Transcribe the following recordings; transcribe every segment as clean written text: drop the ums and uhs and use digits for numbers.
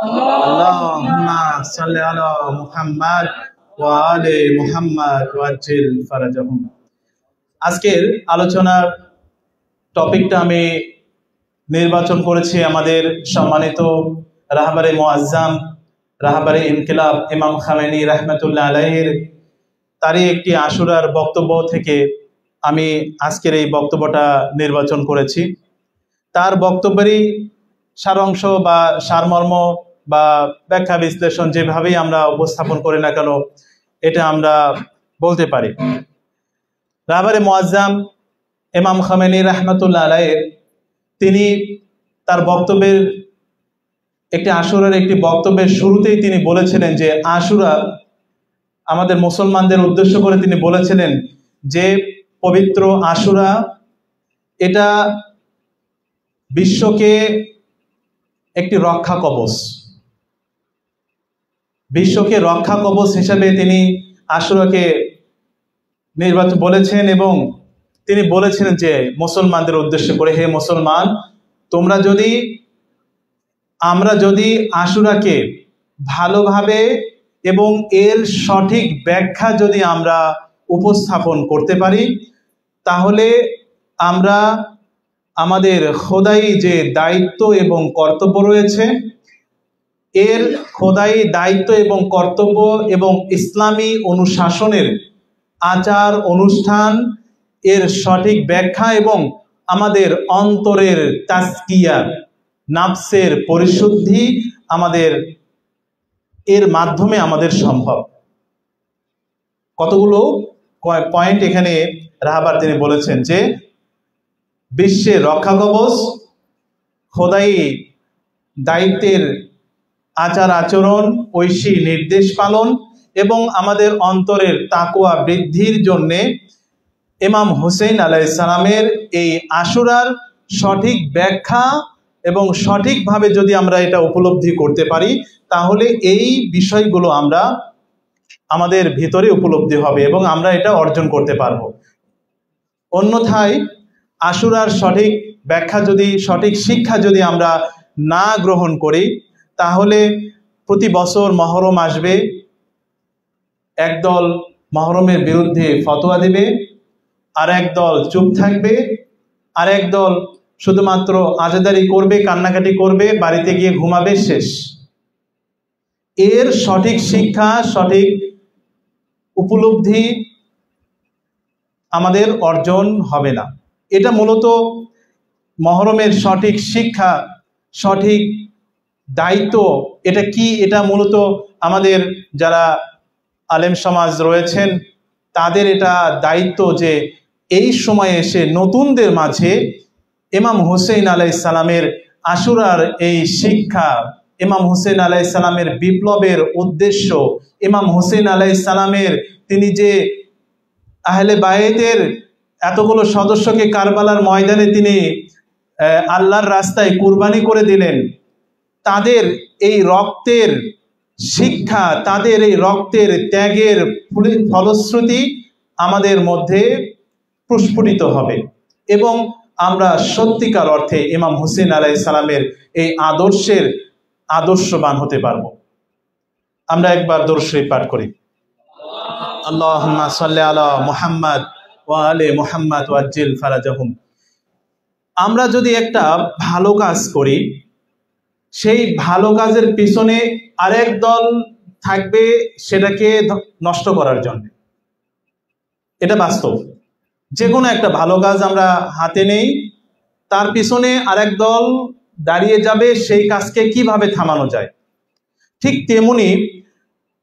আল্লাহুম্মা সাল্লি আলা মুহাম্মাদ ওয়া আলি মুহাম্মাদ ওয়াজ্জিল ফারাজাহুম। আজকের আলোচনার টপিকটা আমি নির্বাচন করেছি আমাদের সম্মানিত রাহবারে মুআজ্জাম, রাহবারে ইনকিলাব ইমাম খামেনি রাহমাতুল্লাহ আলাইহির তারই একটি আশুরার বক্তব্য থেকে আমি আজকের এই বক্তব্যটা নির্বাচন করেছি। তার বক্তব্যেরই সারাংশ বা সারমর্ম বা ব্যাখ্যা বিশ্লেষণ যেভাবেই আমরা উপস্থাপন করি না কেন, এটা আমরা বলতে পারি। রাহবারে মুআজ্জাম ইমাম খামেনি রাহমাতুল্লাহ আলাইহি তিনি তার বক্তব্যের একটি আশুরার একটি বক্তব্যের শুরুতেই তিনি বলেছিলেন যে আশুরা আমাদের মুসলমানদের উদ্দেশ্য করে তিনি বলেছিলেন যে পবিত্র আশুরা এটা বিশ্বকে একটি রক্ষা কবচ, বিশ্বকে রক্ষা কবচ হিসেবে তিনি আশুরাকে নির্বাচন বলেছেন। এবং তিনি বলেছিলেন যে মুসলমানদের উদ্দেশ্য করে, হে মুসলমান, আমরা যদি আশুরাকে ভালোভাবে এবং এর সঠিক ব্যাখ্যা যদি আমরা উপস্থাপন করতে পারি, তাহলে আমরা আমাদের খোদাই যে দায়িত্ব এবং কর্তব্য রয়েছে, এর খোদাই দায়িত্ব এবং কর্তব্য এবং ইসলামী অনুশাসনের আচার অনুষ্ঠান এর সঠিক ব্যাখ্যা এবং আমাদের অন্তরের তাজকিয়া, নাফসের পরিশুদ্ধি আমাদের এর মাধ্যমে আমাদের সম্ভব। কতগুলো পয়েন্ট এখানে রাহবার তিনি বলেছেন যে বিশ্বের রক্ষা কবচ, খোদাই দায়িত্বের আচার আচরণ, ঐশী নির্দেশ পালন এবং আমাদের অন্তরের তাকওয়া বৃদ্ধির জন্যে ইমাম হুসেইন আলাইহিস সালামের এই আশুরার সঠিক ব্যাখ্যা এবং সঠিকভাবে যদি আমরা এটা উপলব্ধি করতে পারি, তাহলে এই বিষয়গুলো আমরা আমাদের ভিতরে উপলব্ধি হবে এবং আমরা এটা অর্জন করতে পারব। অন্যথায় আশুরার সঠিক ব্যাখ্যা যদি, সঠিক শিক্ষা যদি আমরা না গ্রহণ করি, তাহলে প্রতি বছর মহরম আসবে, একদল মহরমের বিরুদ্ধে ফতোয়া দেবে, আর একদল চুপ থাকবে, আর একদল শুধুমাত্র আজাদারি করবে, কান্নাকাটি করবে, বাড়িতে গিয়ে ঘুমাবে, শেষ। এর সঠিক শিক্ষা, সঠিক উপলব্ধি আমাদের অর্জন হবে না। এটা মূলত মহরমের সঠিক শিক্ষা, সঠিক দায়িত্ব এটা কি, এটা মূলত আমাদের যারা আলেম সমাজ রয়েছেন তাদের এটা দায়িত্ব যে এই সময়ে এসে নতুনদের মাঝে ইমাম হুসেইন আলাইহিস সালামের আশুরার এই শিক্ষা, ইমাম হুসেইন আলাইহিস সালামের বিপ্লবের উদ্দেশ্য, ইমাম হুসেইন আলাইহিস সালামের তিনি যে আহলে বায়েতের এতগুলো সদস্যকে কারবালার ময়দানে তিনি আল্লাহর রাস্তায় কুরবানি করে দিলেন, তাদের এই রক্তের শিক্ষা, তাদের এই রক্তের ত্যাগের ফলশ্রুতি আমাদের মধ্যে প্রস্ফুটিত হবে এবং আমরা সত্যিকার অর্থে ইমাম হুসেইন আলাইহিস সালামের এই আদর্শের আদর্শবান হতে পারব। আমরা একবার দরুদ শরীফ পাঠ করি। আল্লাহুম্মা সাল্লি আলা মুহাম্মাদ ওয়া আলি মুহাম্মাদ ওয়াজ্জিল ফারাজাহুম। আমরা যদি একটা ভালো কাজ করি, সেই ভালো কাজের পিছনে আরেক দল থাকবে সেটাকে নষ্ট করার জন্য। এটা বাস্তব। যে কোনো একটা ভালো কাজ আমরা হাতে নেই, তার পিছনে আরেক দল দাঁড়িয়ে যাবে সেই কাজকে কিভাবে থামানো যায়। ঠিক তেমনি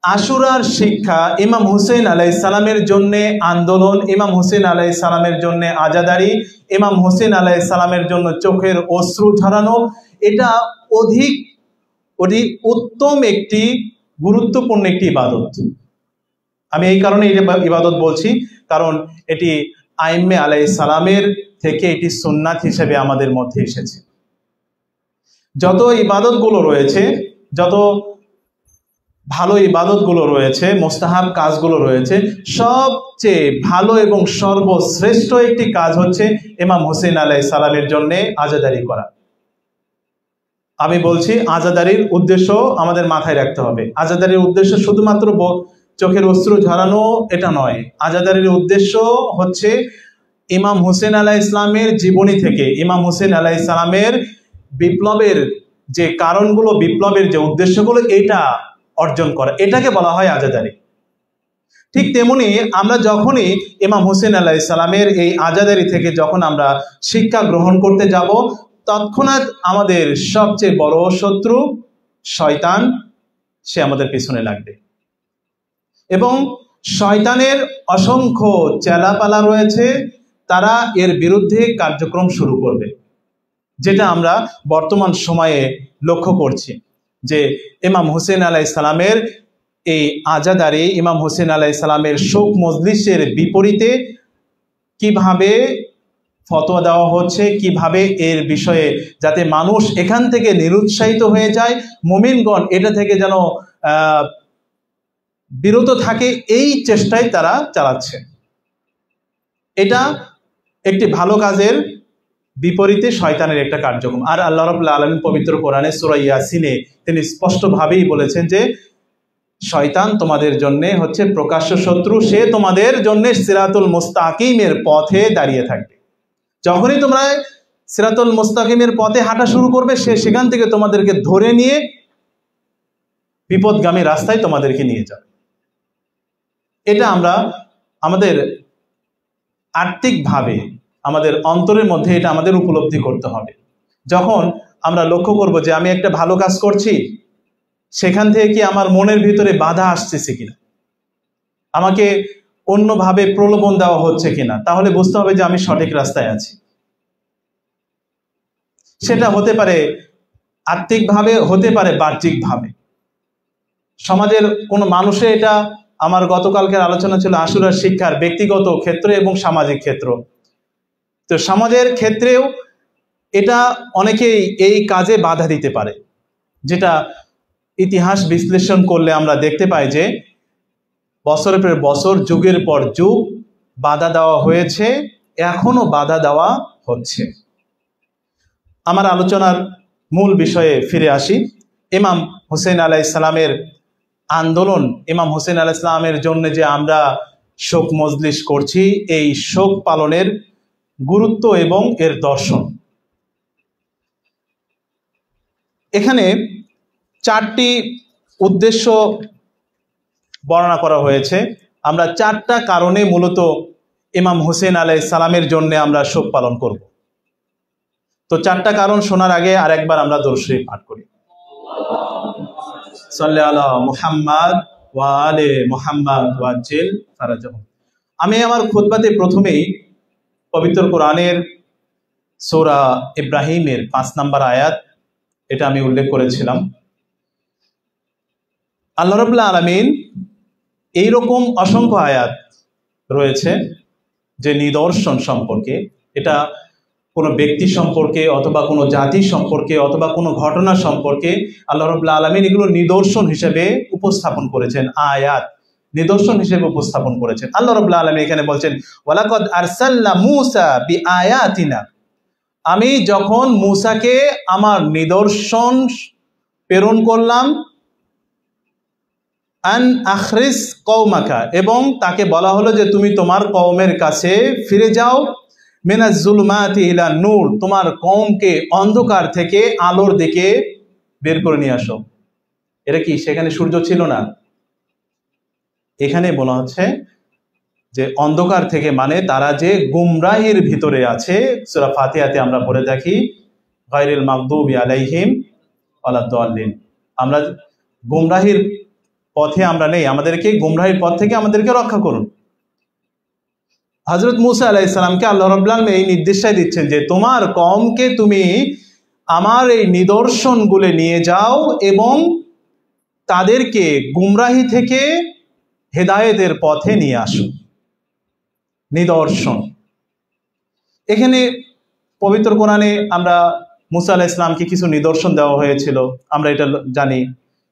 আশুরার শিক্ষা, ইমাম হুসেইন আলাইহিস সালামের জন্য আন্দোলন, ইমাম হুসেইন আলাইহিস সালামের জন্য আজাদারি, ইমাম হুসেইন আলাইহিস সালামের জন্য চোখের অশ্রু ঝরানো, এটা অধিক উত্তম একটি গুরুত্বপূর্ণ একটি ইবাদত। আমি এই কারণে এই ইবাদত বলছি, কারণ এটি আইম্মে আলাইহিস সালামের থেকে এটি সুন্নাত হিসেবে আমাদের মধ্যে এসেছে। যত ইবাদতগুলো রয়েছে, যত ভালো ইবাদতগুলো রয়েছে, মুস্তাহাব কাজগুলো রয়েছে, সবচেয়ে ভালো এবং সর্বশ্রেষ্ঠ একটি কাজ হচ্ছে ইমাম হুসেইন আলাইহিস সালামের জন্য আজাদারি করা। আমি বলছি আজাদারির উদ্দেশ্য আমাদের মাথায় রাখতে হবে। আজাদারির উদ্দেশ্য শুধুমাত্র চোখের অশ্রু ঝরানো এটা নয়। আজাদারির উদ্দেশ্য হচ্ছে ইমাম হুসেন আলাইহিস সালামের জীবনী থেকে, ইমাম হুসেন আলাইহিস সালামের বিপ্লবের যে কারণগুলো, বিপ্লবের যে উদ্দেশ্যগুলো, এটা অর্জন করা, এটাকে বলা হয় আজাদারি। ঠিক তেমনি আমরা যখনই ইমাম হুসেন আলাইহিস সালামের এই আজাদারি থেকে যখন আমরা শিক্ষা গ্রহণ করতে যাব, তৎক্ষণাৎ আমাদের সবচেয়ে বড় শত্রু শয়তান, সে আমাদের পিছনে লাগবে এবং শয়তানের অসংখ্য চেলাপালা রয়েছে, তারা এর বিরুদ্ধে কার্যক্রম শুরু করবে, যেটা আমরা বর্তমান সময়ে লক্ষ্য করছি যে ইমাম হুসেন আলাইহিস সালামের এই আজাদারি, ইমাম হুসেন আলাইহিস সালামের শোক মজলিসের বিপরীতে কিভাবে ফতোয়া দেওয়া হচ্ছে, কিভাবে এর বিষয়ে যাতে মানুষ এখান থেকে নিরুৎসাহিত হয়ে যায়, মুমিনগণ এটা থেকে যেন বিরত থাকে, এই চেষ্টাই তারা চালাচ্ছে। এটা একটি ভালো কাজের বিপরীতে শয়তানের একটা কার্যক্রম। আর আল্লাহ রাব্বুল আলামিন পবিত্র কোরআনে সূরা ইয়াসিনে তিনি স্পষ্টভাবেই বলেছেন যে শয়তান তোমাদের জন্য হচ্ছে প্রকাশ্য শত্রু, সে তোমাদের জন্য সিরাতুল মুস্তাকিমের পথে দাঁড়িয়ে থাকবে। যখনই তোমরা সিরাতুল মুস্তাকিমের পথে হাঁটা শুরু করবে, সে সেখান থেকে তোমাদেরকে ধরে নিয়ে বিপদগামী রাস্তায় তোমাদেরকে নিয়ে যাবে। এটা আমরা আমাদের আত্মিকভাবে, আমাদের অন্তরের মধ্যে এটা আমাদের উপলব্ধি করতে হবে। যখন আমরা লক্ষ্য করব যে আমি একটা ভালো কাজ করছি, সেখান থেকে কি আমার মনের ভিতরে বাধা আসতেছে কিনা, আমাকে অন্যভাবে প্রলোভন দেওয়া হচ্ছে কিনা, তাহলে বুঝতে হবে যে আমি সঠিক রাস্তায় আছি। সেটা হতে পারে আত্মিকভাবে, হতে পারে বাহ্যিকভাবে। সমাজের কোনো মানুষে, এটা আমার গতকালকের আলোচনা ছিল আশুরার শিক্ষার ব্যক্তিগত ক্ষেত্র এবং সামাজিক ক্ষেত্র। তো সমাজের ক্ষেত্রেও এটা অনেকেই এই কাজে বাধা দিতে পারে, যেটা ইতিহাস বিশ্লেষণ করলে আমরা দেখতে পাই যে বছরের পর বছর, যুগের পর যুগ বাধা দেওয়া হয়েছে, এখনো বাধা দেওয়া হচ্ছে। আমার আলোচনার মূল বিষয়ে ফিরে আসি। ইমাম হুসেন আলাইহিস সালামের আন্দোলন, ইমাম হুসেন আলাইহিস সালামের জন্য যে আমরা শোক মজলিস করছি, এই শোক পালনের গুরুত্ব এবং এর দর্শন। এখানে 4টি উদ্দেশ্য বর্ণনা করা হয়েছে। আমরা 4টা কারণে মূলত ইমাম হুসেন আলাইহিস সালামের জন্য আমরা শোক পালন করব। তো 4টা কারণ শোনার আগে আরেকবার আমরা দরুদ শরীফ পাঠ করি। সাল্লি আলা মুহাম্মাদ ওয়া আলে মুহাম্মাদ ওয়াজ্জিল ফারাজাহুম। আমি আমার খুতবাতে প্রথমেই পবিত্র কোরআনের সূরা ইব্রাহিমের 5 নম্বর আয়াত, এটা আমি উল্লেখ করেছিলাম। আল্লাহ রাব্বুল আলামিন এইরকম অসংখ্য আয়াত রয়েছে যে নিদর্শন সম্পর্কে, এটা কোনো ব্যক্তি সম্পর্কে অথবা কোনো জাতি সম্পর্কে অথবা কোনো ঘটনা সম্পর্কে আল্লাহ রাব্বুল আলামিন এগুলো নিদর্শন হিসেবে উপস্থাপন করেছেন, আয়াত নিদর্শন হিসেবে উপস্থাপন করেছেন। আল্লাহ রাব্বুল আলামিন এখানে বলছেন ওয়ালাকাদ আরসালনা মূসা বিআয়াতিনা, আমি যখন মূসাকে আমার নিদর্শন প্রেরণ করলাম, আন আখরিজ কওমাকা, এবং তাকে বলা হলো যে তুমি তোমার কওমের কাছে ফিরে যাও, মিনাজ জুলুমাতি ইলা নূর, তোমার কওমকে অন্ধকার থেকে আলোর দিকে বের করে নিয়ে আসো। এটা কি সেখানে সূর্য ছিল না? এখানে বলা হচ্ছে যে অন্ধকার থেকে, মানে তারা যে গুমরাহির ভিতরে আছে। সূরা ফাতিহাতে আমরা পড়ে দেখি গায়রিল মাগদুবি আলাইহিম ওয়ালাদ-দাল্লিন, আমরা গুমরাহির পথে আমরা নেই, আমাদেরকে গুমরাহির পথ থেকে আমাদেরকে রক্ষা করুন। হযরত মূসা আলাইহিস সালামকে আল্লাহ রাব্বুল আলামিন এই নির্দেশই দিচ্ছেন যে তোমার কওমকে তুমি আমার এই নিদর্শনগুলো নিয়ে যাও এবং তাদেরকে গুমরাহি থেকে হেদায়েতের পথে নিয়ে আসো। নিদর্শন, এখানে পবিত্র কোরআনে আমরা মূসা আলাইহিস সালামকে কিছু নিদর্শন দেওয়া হয়েছিল, আমরা এটা জানি।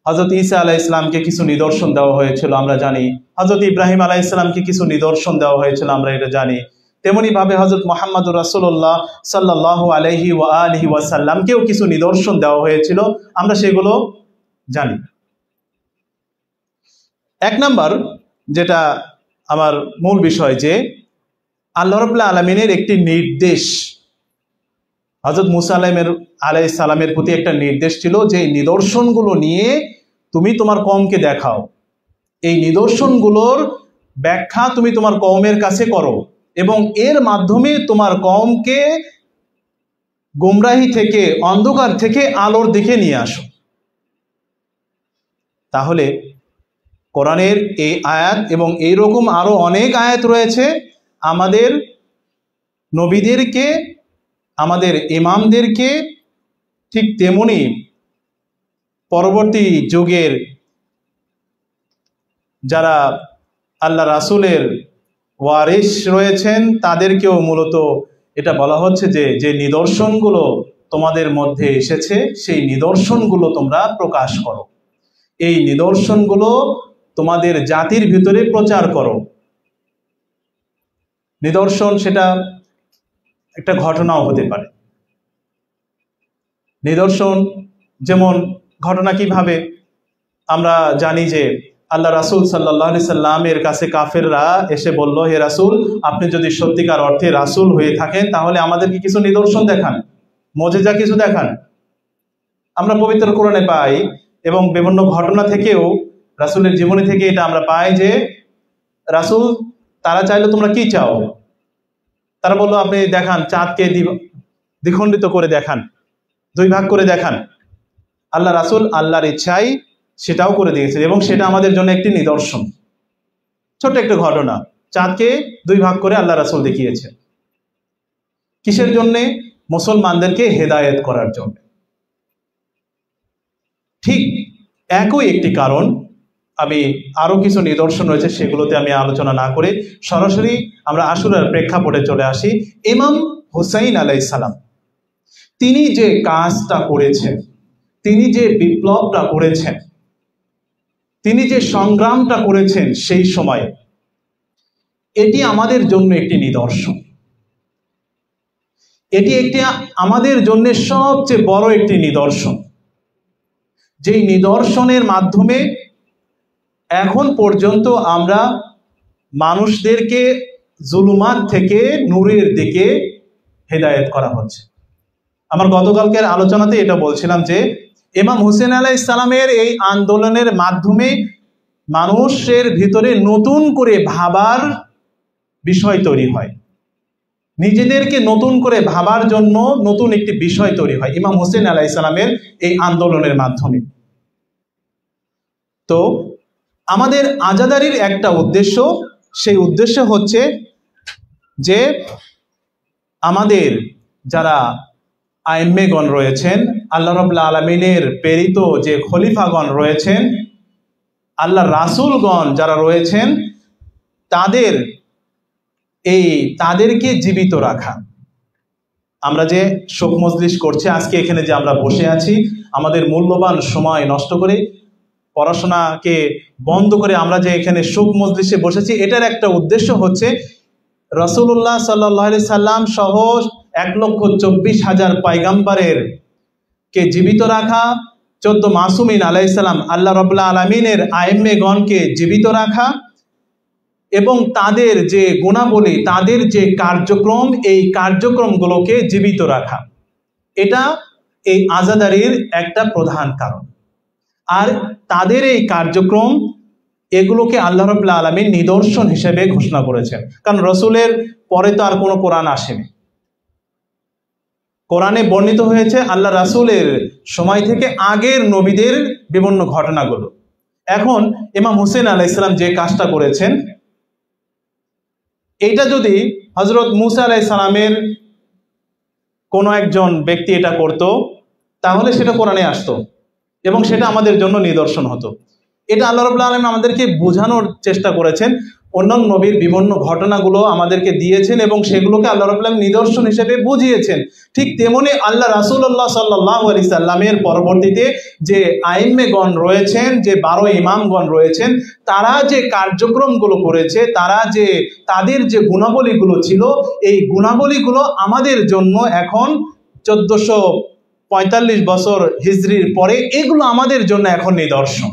হযরত ঈসা আলাইহিস সালামকে কিছু নিদর্শন দেওয়া হয়েছিল, আমরা জানি। হযরত ইব্রাহিম আলাইহিস সালামকে কিছু নিদর্শন দেওয়া হয়েছিল, আমরা এটা জানি। তেমনিভাবে হযরত মুহাম্মদুর রাসূলুল্লাহ সাল্লাল্লাহু আলাইহি ওয়া আলিহি ওয়াসাল্লামকেও কিছু নিদর্শন দেওয়া হয়েছিল, আমরা সেগুলো জানি। এক নাম্বার যেটা আমার মূল বিষয়, যে আল্লাহ রাব্বুল আলামিনের একটি নির্দেশ, হযরত মুসা আলাইহিস সালামের প্রতি একটা নির্দেশ ছিল যে নিদর্শনগুলো নিয়ে তুমি তোমার কওমকে দেখাও, এই নিদর্শনগুলোর ব্যাখ্যা তুমি তোমার কওমের কাছে করো এবং এর মাধ্যমে তোমার কওমকে গোমরাহি থেকে, অন্ধকার থেকে আলোর দিকে নিয়ে আসো। তাহলে কোরআনের এই আয়াত এবং এইরকম আরো অনেক আয়াত রয়েছে আমাদের নবীদেরকে, আমাদের ইমামদেরকে, ঠিক তেমনি পরবর্তী যুগের যারা আল্লাহ রাসূলের ওয়ারিস রয়েছেন তাদেরকেও মূলত এটা বলা হচ্ছে যে যে নিদর্শনগুলো তোমাদের মধ্যে এসেছে সেই নিদর্শনগুলো তোমরা প্রকাশ করো, এই নিদর্শনগুলো তোমাদের জাতির ভিতরে প্রচার করো। নিদর্শন সেটা একটা ঘটনাও হতে পারে। নিদর্শন যেমন ঘটনা কিভাবে, আমরা জানি যে আল্লাহ রাসূল সাল্লাল্লাহু আলাইহি সাল্লামের কাছে কাফেররা এসে বলল, হে রাসূল, আপনি যদি সত্যিকার অর্থে রাসূল হয়ে থাকেন তাহলে আমাদেরকে কিছু নিদর্শন দেখান, মুজিজা কিছু দেখান। আমরা পবিত্র কোরআনে পাই এবং বিভিন্ন ঘটনা থেকেও রাসূলের জীবনী থেকে এটা আমরা পাই যে রাসূল তারা চাইলে তোমরা কি চাও, তারা বললো আপনি দেখান, চাঁদকে দ্বিখণ্ডিত করে দেখান, দুই ভাগ করে দেখান। আল্লাহ রাসূল আল্লাহর ইচ্ছায় সেটাও করে দিয়েছেন এবং সেটা আমাদের জন্য একটি নিদর্শন। ছোট্ট একটা ঘটনা, চাঁদকে দুই ভাগ করে আল্লাহ রাসূল দেখিয়েছেন। কিসের জন্যে? মুসলমানদেরকে হেদায়েত করার জন্য। ঠিক একই একটি কারণ, আমি আরো কিছু নিদর্শন রয়েছে সেগুলোতে আমি আলোচনা না করে সরাসরি আমরা আশুরার প্রেক্ষাপটে চলে আসি। ইমাম হুসাইন আলাইহিস সালাম তিনি যে কাজটা করেছেন, তিনি যে বিপ্লবটা করেছেন, তিনি যে সংগ্রামটা করেছেন সেই সময়ে, এটি আমাদের জন্য একটি নিদর্শন। এটি একটি আমাদের জন্য সবচেয়ে বড় একটি নিদর্শন, যেই নিদর্শনের মাধ্যমে এখন পর্যন্ত আমরা মানুষদেরকে জুলুমাত থেকে নূরের দিকে হেদায়েত করা হচ্ছে। আমার গতকালকের আলোচনাতে এটা বলছিলাম যে ইমাম হুসেন আলাইহিস সালামের এই আন্দোলনের মাধ্যমে মানুষের ভিতরে নতুন করে ভাবার বিষয় তৈরি হয়, নিজেদেরকে নতুন করে ভাবার জন্য নতুন একটি বিষয় তৈরি হয় ইমাম হুসেন আলাইহিস সালামের এই আন্দোলনের মাধ্যমে। তো আমাদের আজাদারির একটা উদ্দেশ্য, সেই উদ্দেশ্য হচ্ছে যে আমাদের যারা আইম্মেগণ রয়েছেন, আল্লাহ রাব্বুল আলামিনের প্রেরিত যে খলিফাগণ রয়েছেন, আল্লাহ রাসূলগণ যারা রয়েছেন, তাদেরকে জীবিত রাখা। আমরা যে শোক মজলিস করছি আজকে, এখানে যে আমরা বসে আছি, আমাদের মূল্যবান সময় নষ্ট করে, পড়াশোনাকে বন্ধ করে আমরা যে এখানে শোক মজলিসে বসেছি, এটার একটা উদ্দেশ্য হচ্ছে রাসূলুল্লাহ সাল্লাল্লাহু আলাইহি সাল্লাম সহ 1,24,000 পয়গম্বরের কে জীবিত রাখা, 14 মাসুমিন আলাইহিস সালাম আল্লাহ রাব্বুল আলামিনের আইম্মেগণকে জীবিত রাখা এবং তাদের যে গুণাবলী, তাদের যে কার্যক্রম, এই কার্যক্রমগুলোকে জীবিত রাখা, এটা এই আজাদারির একটা প্রধান কারণ। আর তাদের এই কার্যক্রম, এগুলোকে আল্লাহ রাব্বুল আলামিন নিদর্শন হিসেবে ঘোষণা করেছেন। কারণ রসুলের পরে তো আর কোনো কোরআন আসেনি। কোরআনে বর্ণিত হয়েছে আল্লাহ রাসূলের সময় থেকে আগের নবীদের বিভিন্ন ঘটনাগুলো। এখন ইমাম হুসেন আলাইহিস সালাম যে কাজটা করেছেন, এইটা যদি হযরত মুসা আলাইহিস সালামের কোনো একজন ব্যক্তি এটা করত, তাহলে সেটা কোরআনে আসতো এবং সেটা আমাদের জন্য নিদর্শন হতো। এটা আল্লাহ রাব্বুল আলামিন আমাদেরকে বোঝানোর চেষ্টা করেছেন। অন্যান্য নবীর বিভিন্ন ঘটনাগুলো আমাদেরকে দিয়েছেন এবং সেগুলোকে আল্লাহ রাব্বুল আলামিন নিদর্শন হিসেবে বুঝিয়েছেন। ঠিক তেমনি আল্লাহ রাসূলুল্লাহ সাল্লাল্লাহু আলাইহি সাল্লামের পরবর্তীতে যে আইম্মেগণ রয়েছেন, যে 12 ইমামগণ রয়েছেন, তারা যে কার্যক্রমগুলো করেছে, তাদের যে গুণাবলীগুলো ছিল, এই গুণাবলীগুলো আমাদের জন্য এখন 1445 বছর হিজরির পরে এগুলো আমাদের জন্য এখন নিদর্শন।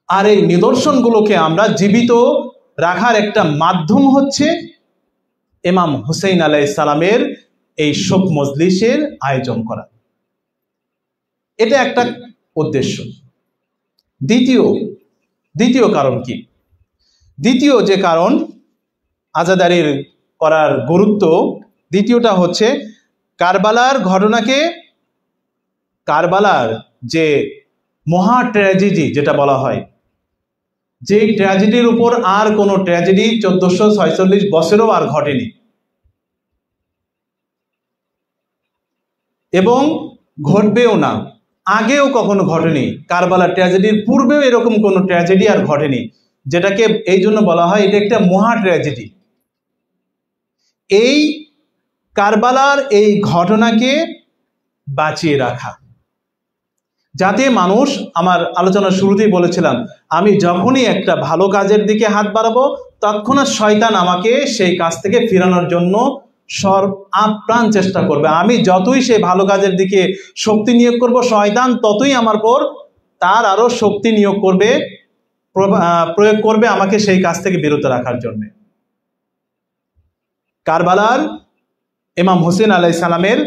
আর এই নিদর্শনগুলোকে আমরা জীবিত রাখার একটা মাধ্যম হচ্ছে ইমাম হুসাইন আলাইহিস সালামের এই শোক মজলিসের আয়োজন করা। এটা একটা উদ্দেশ্য। দ্বিতীয় কারণ কি? দ্বিতীয় যে কারণ আজাদারির করার গুরুত্ব, দ্বিতীয়টা হচ্ছে কারবালার ঘটনাকে, কারবালার যে মহা ট্র্যাজেডি যেটা বলা হয়, যে ট্র্যাজেডির উপর আর কোনো ট্র্যাজেডি 1446 বছরেও আর ঘটেনি এবং ঘটবেও না, আগেও কখনো ঘটেনি। কারবালার ট্র্যাজেডির পূর্বেও এরকম কোনো ট্র্যাজেডি আর ঘটেনি, যেটাকে এই জন্য বলা হয় এটা একটা মহা ট্র্যাজেডি। এই কারবালার এই ঘটনাকে বাঁচিয়ে রাখা, যাতে মানুষ, আমার আলোচনার শুরুতেই বলেছিলাম, আমি যখনই একটা ভালো কাজের দিকে হাত বাড়াবো তৎক্ষণাৎ শয়তান আমাকে সেই কাজ থেকে ফিরানোর জন্য আপ্রাণ চেষ্টা করবে। আমি যতই সেই ভালো কাজের দিকে শক্তি নিয়োগ করব, শয়তান ততই আমার পর তার আরো শক্তি নিয়োগ করবে, প্রয়োগ করবে আমাকে সেই কাজ থেকে বিরত রাখার জন্য। কারবালার ইমাম হুসেন আলাইহিস সালামের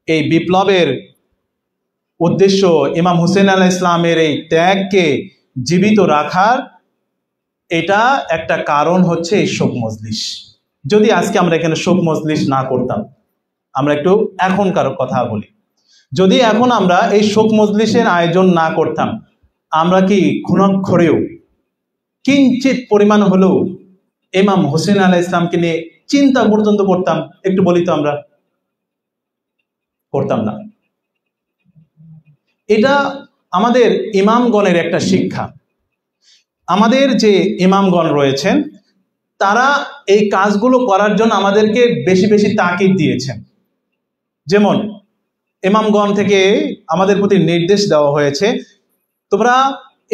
এই বিপ্লবের উদ্দেশ্য, ইমাম হুসেন আলাইহিস সালামের এই ত্যাগকে জীবিত রাখার এটা একটা কারণ হচ্ছে এই শোক মজলিস। যদি আজকে আমরা এখানে শোক মজলিস না করতাম, আমরা একটু এখনকার কথা বলি, যদি এখন আমরা এই শোক মজলিসের আয়োজন না করতাম, আমরা কি ক্ষণক্ষরেও কিঞ্চিত পরিমাণ হলেও ইমাম হুসেন আলাইহিস সালামকে নিয়ে চিন্তা পর্যন্ত করতাম? একটু বলি তো, আমরা করতাম না। এটা আমাদের ইমামগণের একটা শিক্ষা। আমাদের যে ইমামগণ রয়েছেন তারা এই কাজগুলো করার জন্য আমাদেরকে বেশি বেশি তাকিদ দিয়েছেন। যেমন ইমামগণ থেকে আমাদের প্রতি নির্দেশ দেওয়া হয়েছে, তোমরা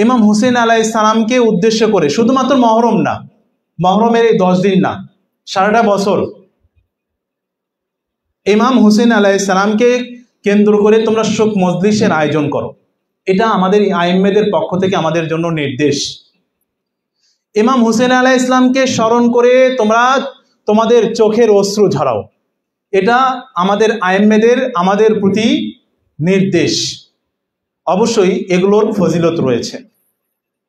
ইমাম হুসেন আলাইহিস সালামকে উদ্দেশ্য করে শুধুমাত্র মহরম না, মহরমের এই 10 দিন না, সারাটা বছর ইমাম হুসেন আলাইহিস সালামকে কেন্দ্র করে তোমরা শোক মজলিসের আয়োজন করো। এটা আমাদের আইম্মেদের পক্ষ থেকে আমাদের জন্য নির্দেশ। ইমাম হুসেন আলাইহিস সালামকে স্মরণ করে তোমরা তোমাদের চোখের অশ্রু ঝরাও, এটা আমাদের আইম্মেদের আমাদের প্রতি নির্দেশ। অবশ্যই এগুলোর ফজিলত রয়েছে।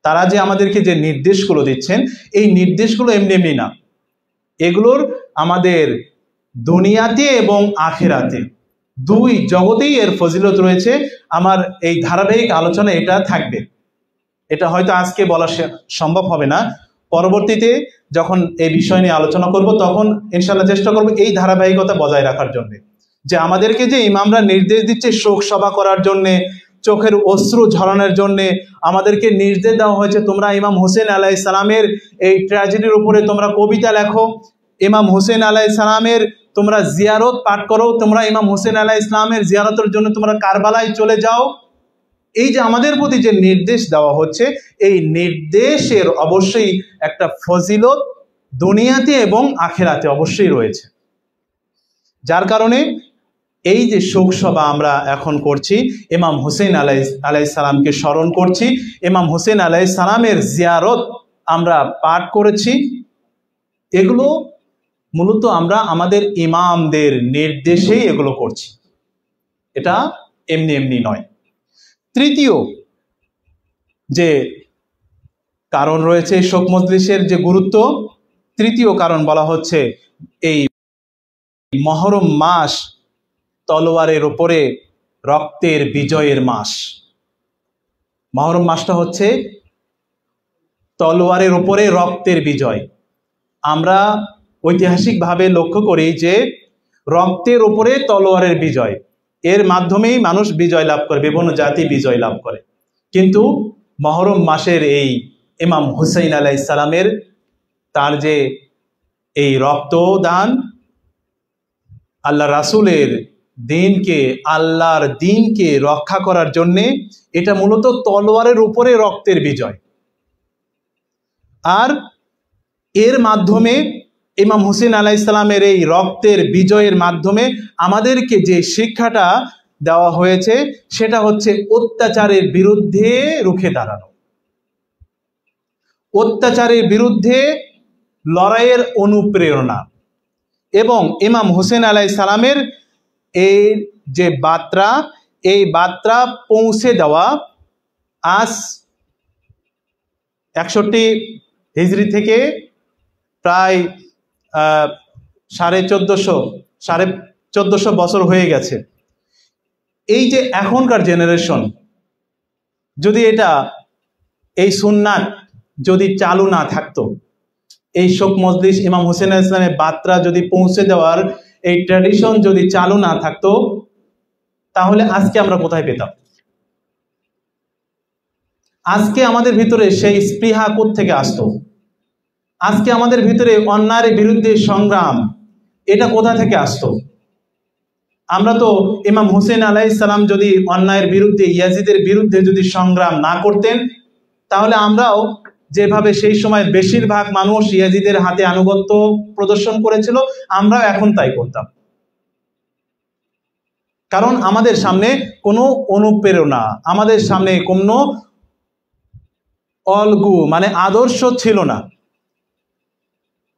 তারা যে আমাদেরকে যে নির্দেশগুলো দিচ্ছেন, এই নির্দেশগুলো এমনি এমনি না, এগুলোর আমাদের দুনিয়াতে এবং আখিরাতে দুই জগতেই এর ফজিলত রয়েছে। আমার এই ধারাবাহিক আলোচনা এটা থাকবে, এটা হয়তো আজকে বলা সম্ভব হবে না, পরবর্তীতে যখন এই বিষয় নিয়ে আলোচনা করব তখন ইনশাআল্লাহ চেষ্টা করব এই ধারাবাহিকতা বজায় রাখার জন্য। যে আমাদেরকে যে ইমামরা নির্দেশ দিচ্ছে শোক সভা করার জন্যে, চোখের অশ্রু ঝরানোর জন্যে, আমাদেরকে নির্দেশ দেওয়া হয়েছে তোমরা ইমাম হুসেন আলাইহিস সালামের এই ট্র্যাজেডির উপরে তোমরা কবিতা লেখো, ইমাম হুসেন আলাইহিস সালামের তোমরা জিয়ারত পাঠ করো, তোমরা ইমাম হুসেন আলাইহিস সালামের জিয়ারতের জন্য তোমরা কারবালায় চলে যাও। এই যে আমাদের প্রতি যে নির্দেশ দেওয়া হচ্ছে, এই নির্দেশের অবশ্যই একটা ফজিলত দুনিয়াতে এবং আখিরাতে অবশ্যই রয়েছে। যার কারণে এই যে শোক সভা আমরা এখন করছি, ইমাম হুসেন আলাইহিস সালামকে স্মরণ করছি, ইমাম হুসেন আলাইহিস সালামের জিয়ারত আমরা পাঠ করেছি, এগুলো মূলত আমরা আমাদের ইমামদের নির্দেশেই এগুলো করছি, এটা এমনি এমনি নয়। তৃতীয় যে কারণ রয়েছে শোক মজলিসের যে গুরুত্ব, তৃতীয় কারণ বলা হচ্ছে এই মহরম মাস তলোয়ারের উপরে রক্তের বিজয়ের মাস। মহরম মাসটা হচ্ছে তলোয়ারের উপরে রক্তের বিজয়। আমরা ঐতিহাসিকভাবে লক্ষ্য করি যে রক্তের উপরে তলোয়ারের বিজয়, এর মাধ্যমেই মানুষ বিজয় লাভ করে, বিভিন্ন জাতি বিজয় লাভ করে। কিন্তু মহরম মাসের এই ইমাম হুসাইন আলাইহিস সালামের তার যে এই রক্তদান আল্লাহ রাসূলের দিনকে, আল্লাহর দিনকে রক্ষা করার জন্যে, এটা মূলত তলোয়ারের উপরে রক্তের বিজয়। আর এর মাধ্যমে ইমাম হুসেন আলাইহিস সালামের এই রক্তের বিজয়ের মাধ্যমে আমাদেরকে যে শিক্ষাটা দেওয়া হয়েছে সেটা হচ্ছে অত্যাচারের বিরুদ্ধে রুখে দাঁড়ানো, অত্যাচারের বিরুদ্ধে লড়াইয়ের অনুপ্রেরণা। এবং ইমাম হুসেন আলাইহিস সালামের এই যে বার্তা, এই বার্তা পৌঁছে দেওয়া আজ 61 হিজরি থেকে প্রায় 1450 বছর হয়ে গেছে। এই যে এখনকার জেনারেশন যদি এই সুন্নাত যদি চালু না থাকতো, এই শোক মজলিস ইমাম হুসেন আলাইহিস সালামের বার্তা যদি পৌঁছে দেওয়ার এই ট্র্যাডিশন যদি চালু না থাকতো, তাহলে আজকে আমরা কোথায় পেতাম? আজকে আমাদের ভিতরে সেই স্পৃহা কোত্থেকে আসতো? আজকে আমাদের ভিতরে অন্যায়ের বিরুদ্ধে সংগ্রাম এটা কোথা থেকে আসতো? আমরা তো ইমাম হুসেন আলাইহিস সালাম যদি অন্যায়ের বিরুদ্ধে, ইয়াজিদের বিরুদ্ধে যদি সংগ্রাম না করতেন, তাহলে আমরাও যেভাবে সেই সময় বেশিরভাগ মানুষ ইয়াজিদের হাতে আনুগত্য প্রদর্শন করেছিল, আমরাও এখন তাই করতাম। কারণ আমাদের সামনে কোনো অনুপ্রেরণা, আমাদের সামনে কোনো অলগু মানে আদর্শ ছিল না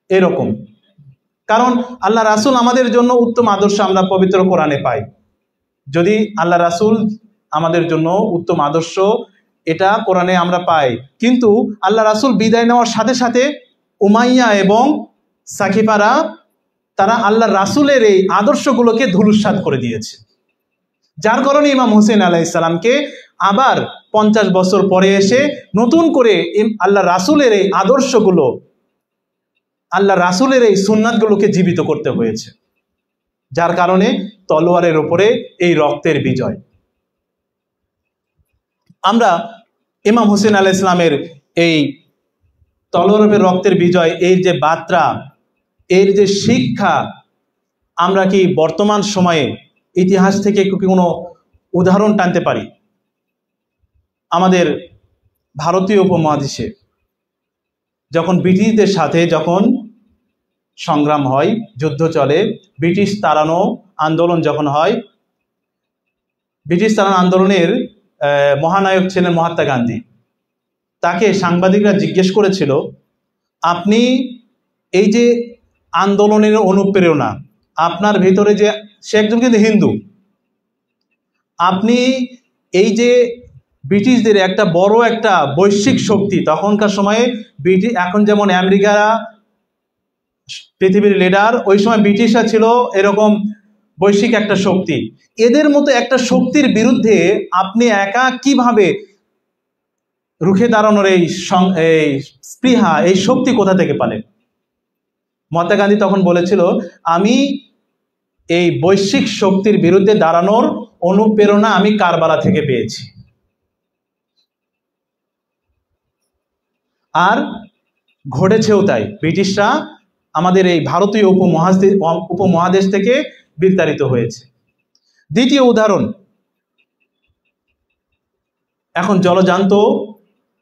এরকম। কারণ আল্লাহ রাসূল আমাদের জন্য উত্তম আদর্শ আমরা পবিত্র কোরআনে পাই। যদি আল্লাহ রাসূল আমাদের জন্য উত্তম আদর্শ এটা কোরআনে আমরা পাই, কিন্তু আল্লাহ রাসূল বিদায় নেওয়ার সাথে সাথে উমাইয়া এবং সাকিফারা তারা আল্লাহ রাসূলের এই আদর্শগুলোকে ধূলিসাৎ করে দিয়েছে। যার কারণে ইমাম হুসেন আলাইহিস সালামকে আবার 50 বছর পরে এসে নতুন করে আল্লাহ রাসূলের এই আদর্শগুলো, আল্লাহ রাসূলের এই সুন্নাতগুলোকে জীবিত করতে হয়েছে। যার কারণে তলোয়ারের উপরে এই রক্তের বিজয়। আমরা ইমাম হুসেন আলাইহিস সালামের এই তলোয়ারের রক্তের বিজয়, এর যে বার্তা, এর যে শিক্ষা, আমরা কি বর্তমান সময়ে ইতিহাস থেকে কোনো উদাহরণ টানতে পারি? আমাদের ভারতীয় উপমহাদেশে যখন ব্রিটিশদের সাথে যখন সংগ্রাম হয়, যুদ্ধ চলে, ব্রিটিশ তাড়ানো আন্দোলন যখন হয়, ব্রিটিশ তাড়ানো আন্দোলনের মহানায়ক ছিলেন মহাত্মা গান্ধী। তাকে সাংবাদিকরা জিজ্ঞেস করেছিল, আপনি এই যে আন্দোলনের অনুপ্রেরণা আপনার ভিতরে, যে সে একজন কিন্তু হিন্দু, আপনি এই যে ব্রিটিশদের একটা বড় একটা বৈশ্বিক শক্তি, তখনকার সময়ে ব্রিটিশ, এখন যেমন আমেরিকা পৃথিবীর লিডার, ওই সময় ব্রিটিশরা ছিল এরকম বৈশ্বিক একটা শক্তি, এদের মতো একটা শক্তির বিরুদ্ধে আপনি একা কিভাবে রুখে দাঁড়ানোর এই স্পৃহা, এই শক্তি কোথা থেকে পেলেন? মহাত্মা গান্ধী তখন বলেছিল, আমি এই বৈশ্বিক শক্তির বিরুদ্ধে দাঁড়ানোর অনুপ্রেরণা আমি কারবালা থেকে পেয়েছি। আর ঘটেছেও তাই, ব্রিটিশরা আমাদের এই ভারতীয় উপমহাদেশ থেকে বিতাড়িত হয়েছে। দ্বিতীয় উদাহরণ, এখন জলজান্ত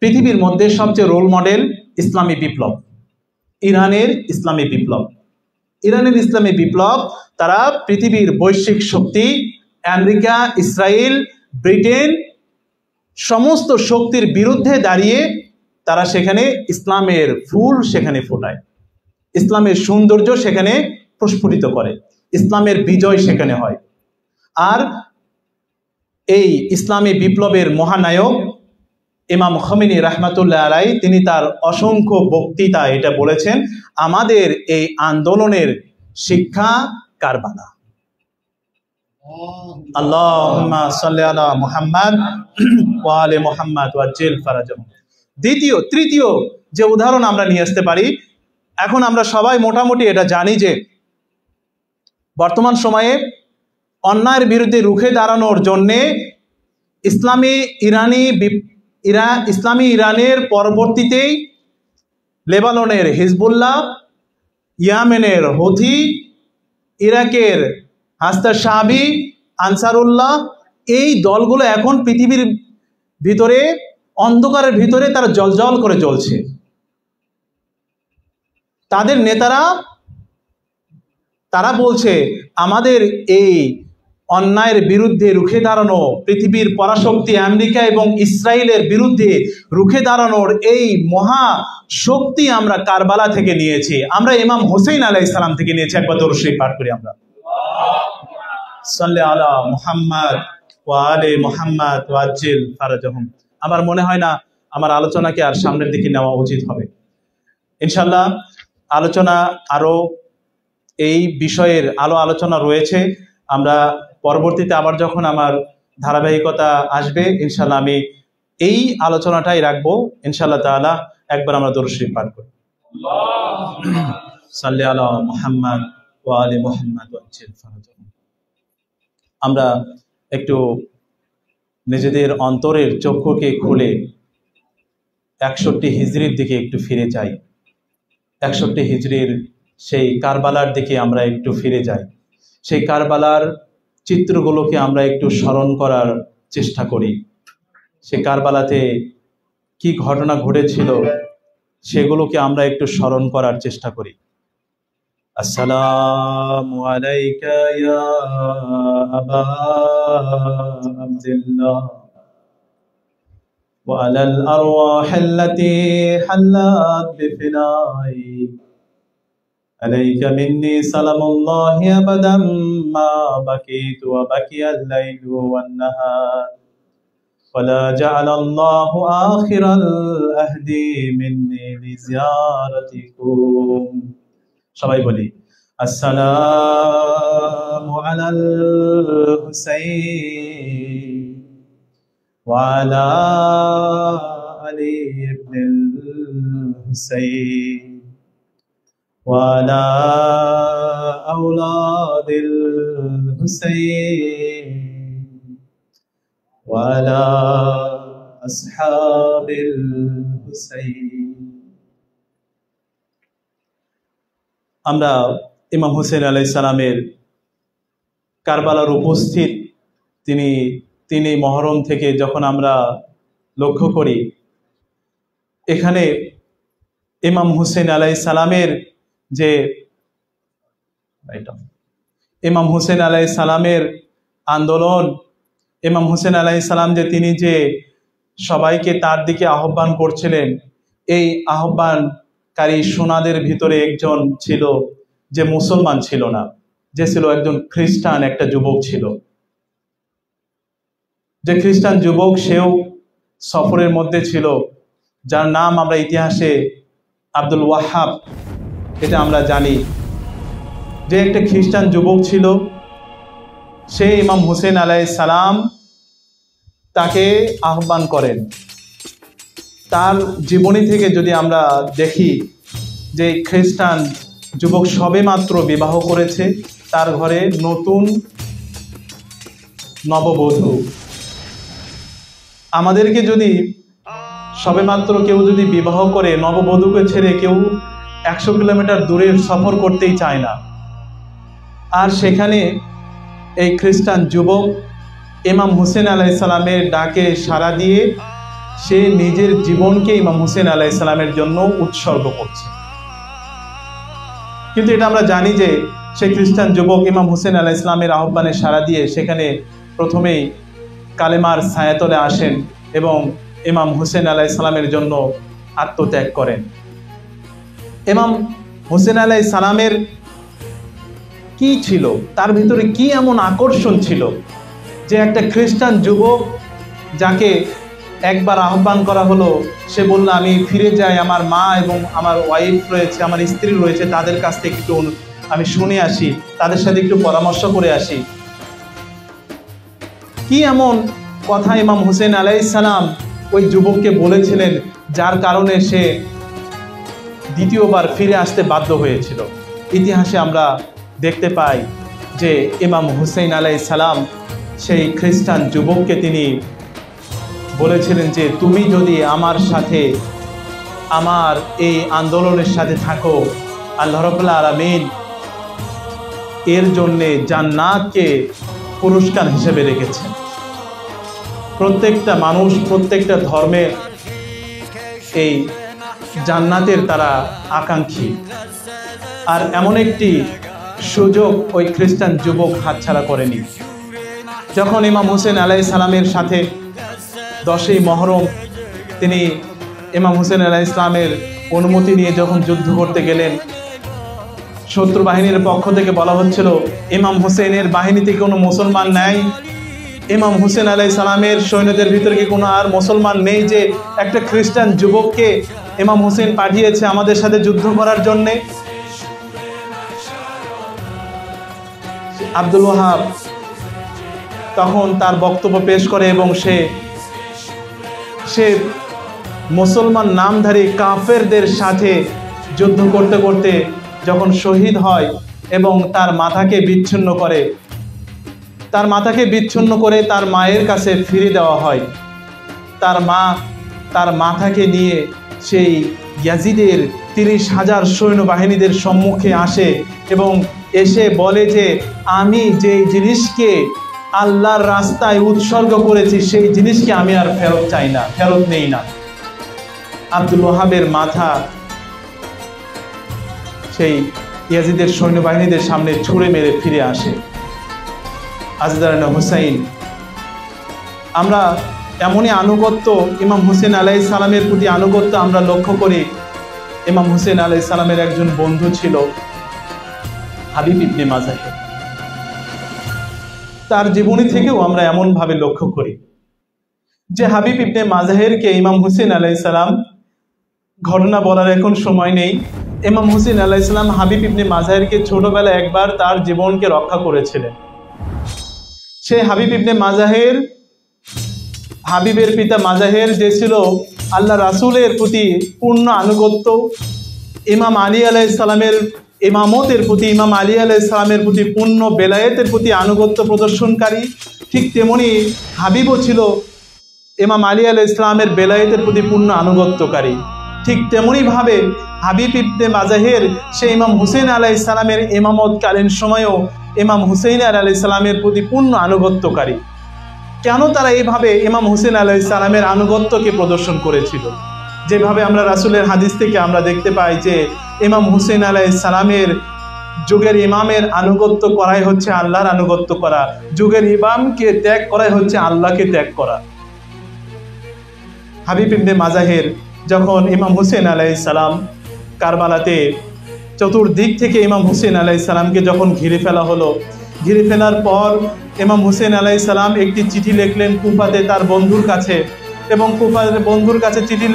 পৃথিবীর মধ্যে সবচেয়ে রোল মডেল ইসলামী বিপ্লব, ইরানের ইসলামী বিপ্লব। ইরানের ইসলামী বিপ্লব তারা পৃথিবীর বৈশ্বিক শক্তি আমেরিকা, ইসরায়েল, ব্রিটেন সমস্ত শক্তির বিরুদ্ধে দাঁড়িয়ে তারা সেখানে ইসলামের ফুল সেখানে ফোটায়, ইসলামের সৌন্দর্য সেখানে প্রস্ফুটিত করে, ইসলামের বিজয় সেখানে হয়। আর এই ইসলামী বিপ্লবের মহানায়ক ইমাম খোমেনি রাহমাতুল্লাহ আলাইহি তিনি তার অসংখ্য বক্তৃতা এটা বলেছেন, আমাদের এই আন্দোলনের শিক্ষা কারবালা। আল্লাহুম্মা সাল্লি আলা মুহাম্মাদ ওয়া আলি মুহাম্মাদ ওয়াজ্জিল ফারাজাহুম। তৃতীয় যে উদাহরণ আমরা নিয়ে আসতে পারি, এখন আমরা সবাই মোটামুটি এটা জানি যে বর্তমান সময়ে অন্যায়ের বিরুদ্ধে রুখে দাঁড়ানোর জন্যে ইসলামী ইরানের পরবর্তীতেই লেবাননের হিজবুল্লাহ, ইয়েমেনের হুথি, ইরাকের হাসতা শাবি, আনসারুল্লাহ, এই দলগুলো এখন পৃথিবীর ভিতরে অন্ধকারের ভিতরে তারা জ্বলজ্বল করে জ্বলছে। তাদের নেতারা তারা বলছে আমাদের এই অন্যায়ের বিরুদ্ধে রুখে দাঁড়ানো, পৃথিবীর পরাশক্তি আমেরিকা এবং ইসরায়েলের বিরুদ্ধে রুখে দাঁড়ানোর এই মহা শক্তি আমরা কারবালা থেকে নিয়েছি, আমরা ইমাম হোসেন আলাইহিস সালাম থেকে নিয়েছি। একবার দরুদ শরীফ পাঠ করি আমরা, সাল্লি আলা মুহাম্মদ ওয়া আলি মুহাম্মদ ওয়া আজ্জিল ফারাজাহুম। আমার মনে হয় না আমার আলোচনাকে আর সামনের দিকে নেওয়া উচিত হবে। ইনশাআল্লাহ আলোচনা আরো এই বিষয়ের আলোচনা রয়েছে। আমরা পরবর্তীতে আবার যখন আমার ধারাবাহিকতা আসবে ইনশাআল্লাহ আমি এই আলোচনাটাই রাখবো ইনশাআল্লাহ তাআলা। একবার আমরা দরুদ শরীফ পাঠ করি, সাল্লি আলা মুহাম্মদ ওয়া আলি মুহাম্মদ ওয়া আজ্জিল ফারাজাহুম। আমরা একটু নিজেদের অন্তরের চক্ষুকে খুলে 61 হিজরির দিকে একটু ফিরে যাই। 61 হিজরির সেই কারবালার দিকে আমরা একটু ফিরে যাই। সেই কারবালার চিত্রগুলোকে আমরা একটু স্মরণ করার চেষ্টা করি। সেই কারবালাতে কি ঘটনা ঘটেছিল সেগুলোকে আমরা একটু স্মরণ করার চেষ্টা করি। আসসালামু আলাইকা ইয়া আবা আব্দুল্লাহ ওয়া আলাল আরওয়াহিল্লাতী হাল্লাত বিফিনাই আলাইকা মিন্নি সালামুল্লাহি আবাদাম মা বাকিতু ওয়া বাকিয়াল লাইলু ওয়ান নাহার ওয়ালা জাআলাল্লাহু আখিরাল আহদি মিন্নি লিজিয়ারাতিকুম। সবাই বলি আসসালামু আলাল হুসাইন ওয়া আলা আলি ইবনুল হুসাইন ওয়া আলা আওলাদিল হুসাইন ওয়া আলা আসহাবিল হুসাইন। আমরা ইমাম হোসেন আলাইহিস সালামের কারবালার উপস্থিত তিনি মহরম থেকে যখন আমরা লক্ষ্য করি, এখানে ইমাম হোসেন আলাইহিস সালামের যে ইমাম হোসেন আলাইহিস সালামের আন্দোলন, ইমাম হোসেন আলাইহিস সালাম যে তিনি যে সবাইকে তার দিকে আহ্বান করছিলেন, এই আহ্বানকারী সোনাদের ভিতরে একজন ছিল যে মুসলমান ছিল না, যে ছিল একজন খ্রিস্টান, একটা যুবক ছিল, যে খ্রিস্টান যুবক সেও সফরের মধ্যে ছিল, যার নাম আমরা ইতিহাসে আব্দুল ওয়াহাব, এটা আমরা জানি। যে একটা খ্রিস্টান যুবক ছিল, সে ইমাম হোসেন আলাইহিস সালাম তাকে আহ্বান করেন। তার জীবনী থেকে যদি আমরা দেখি যে খ্রিস্টান যুবক সবেমাত্র বিবাহ করেছে, তার ঘরে নতুন নববধূ। আমাদেরকে যদি সবেমাত্র কেউ যদি বিবাহ করে, নববধূকে ছেড়ে কেউ 100 কিলোমিটার দূরের সফর করতেই চায় না। আর সেখানে এই খ্রিস্টান যুবক ইমাম হোসেন আলাইহিস সালামের ডাকে সাড়া দিয়ে সে নিজের জীবনকে ইমাম হোসেন আলাইহিস সালামের জন্য উৎসর্গ করছে। কিন্তু এটা আমরা জানি যে সেই খ্রিস্টান যুবক ইমাম হোসেন আলাইহিস সালামের আহ্বানে সাড়া দিয়ে সেখানে প্রথমেই কালেমার ছায়াতলে আসেন এবং ইমাম হোসেন আলাইহিস সালামের জন্য আত্মত্যাগ করেন। ইমাম হোসেন আলাইহিস সালামের কি ছিল, তার ভিতরে কি এমন আকর্ষণ ছিল যে একটা খ্রিস্টান যুবক যাকে একবার আহ্বান করা হলো, সে বলল আমি ফিরে যাই, আমার মা এবং আমার ওয়াইফ রয়েছে, আমার স্ত্রী রয়েছে, তাদের কাছ থেকে একটু আমি শুনে আসি, তাদের সাথে একটু পরামর্শ করে আসি। কি এমন কথা ইমাম হোসেন আলাইহিস সালাম ওই যুবককে বলেছিলেন যার কারণে সে দ্বিতীয়বার ফিরে আসতে বাধ্য হয়েছিল? ইতিহাসে আমরা দেখতে পাই যে ইমাম হোসেন আলাইহিস সালাম সেই খ্রিস্টান যুবককে তিনি বলেছিলেন যে তুমি যদি আমার সাথে আমার এই আন্দোলনের সাথে থাকো, আল্লাহ রাব্বুল আলামিন এর জন্যে জান্নাতকে পুরস্কার হিসেবে রেখেছেন। প্রত্যেকটা মানুষ, প্রত্যেকটা ধর্মের এই জান্নাতের তারা আকাঙ্ক্ষী। আর এমন একটি সুযোগ ওই খ্রিস্টান যুবক হাতছাড়া করেনি। যখন ইমাম হোসেন আলাইহিস সালামের সাথে 10ই মহরম তিনি ইমাম হোসেন আলাইহিস সালামের অনুমতি নিয়ে যখন যুদ্ধ করতে গেলেন, শত্রু বাহিনীর পক্ষ থেকে বলা হচ্ছিল ইমাম হোসেনের বাহিনীতে কোনো মুসলমান নাই, ইমাম হোসেন আলাইহিস সালামের সৈন্যদের ভিতরে কি কোনো আর মুসলমান নেই যে একটা খ্রিস্টান যুবককে ইমাম হোসেন পাঠিয়েছে আমাদের সাথে যুদ্ধ করার জন্যে। আব্দুল ওয়াহাব তখন তার বক্তব্য পেশ করে এবং সে মুসলমান নামধারী কাফেরদের সাথে যুদ্ধ করতে করতে যখন শহীদ হয় এবং তার মাথাকে বিচ্ছিন্ন করে তার মায়ের কাছে ফিরে দেওয়া হয়, তার মা তার মাথাকে নিয়ে সেই ইয়াজিদের 30,000 সৈন্যবাহিনীদের সম্মুখে আসে এবং এসে বলে যে আমি যে জিনিসকে আল্লাহর রাস্তায় উৎসর্গ করেছি সেই জিনিসকে আমি আর ফেরত চাই না, ফেরত নেই না। আব্দুল ওয়াহাবের মাথা সেই ইয়াজিদের সৈন্যবাহিনীদের সামনে ছুঁড়ে মেরে ফিরে আসে। আজিজানা হুসাইন, আমরা এমনই আনুগত্য ইমাম হোসেন আলাইহিস সালামের প্রতি আনুগত্য আমরা লক্ষ্য করি। ইমাম হোসেন আলাইহিস সালামের একজন বন্ধু ছিল হাবিব ইবনে মাজাহির। তার জীবনী থেকেও আমরা এমনভাবে লক্ষ্য করি যে হাবিব ইবনে মাজাহিরকে ইমাম হোসেন আলাইহিস সালাম, ঘটনা বলার এখন সময় নেই, ইমাম হোসেন আলাইহিস সালাম হাবিব ইবনে মাজাহিরকে ছোটবেলায় একবার তার জীবনকে রক্ষা করেছিলেন। সে হাবিব ইবনে মাজাহির, হাবিবের পিতা মাজাহির যে ছিল আল্লাহ রাসূলের প্রতি পূর্ণ আনুগত্য, ইমাম আলী আলাইহিস সালামের ইমামতের প্রতি, ইমাম আলী আলাইহিস সালামের প্রতি পূর্ণ বেলায়েতের প্রতি আনুগত্য প্রদর্শনকারী, ঠিক তেমনি হাবিবও ছিল ইমাম আলী আলাইহিস সালামের বেলায়েতের প্রতি পূর্ণ আনুগত্যকারী। ঠিক তেমনিভাবে হাবিব ইবনে মাজাহির সে ইমাম হুসেন আলাইহিস সালামের ইমামতকালীন সময়েও ইমাম হুসেন আলাইহিস সালামের প্রতি পূর্ণ আনুগত্যকারী। কেন তারা এইভাবে ইমাম হুসেন আলাইহিস সালামের আনুগত্যকে প্রদর্শন করেছিল? যেভাবে আমরা রাসূলের হাদিস থেকে আমরা দেখতে পাই যে ইমাম হুসেন আলাইহিস সালামের যুগের ইমামের আনুগত্য করাই হচ্ছে আল্লাহর আনুগত্য করা, যুগের ইমামকে ত্যাগ করাই হচ্ছে আল্লাহকে ত্যাগ করা। হাবিব ইবনে মাজাহির যখন ইমাম হুসেন আলাইহিস সালাম কারবালাতে চতুর্দিক থেকে ইমাম হুসেন আলাইহিস সালামকে যখন ঘিরে ফেলা হলো, ঘিরে ফেলার পর ইমাম হুসেন আলাইহিস সালাম একটি চিঠি লিখলেন কুফাতে তার বন্ধুর কাছে, এবং কুফার বন্ধুর কাছে চিঠি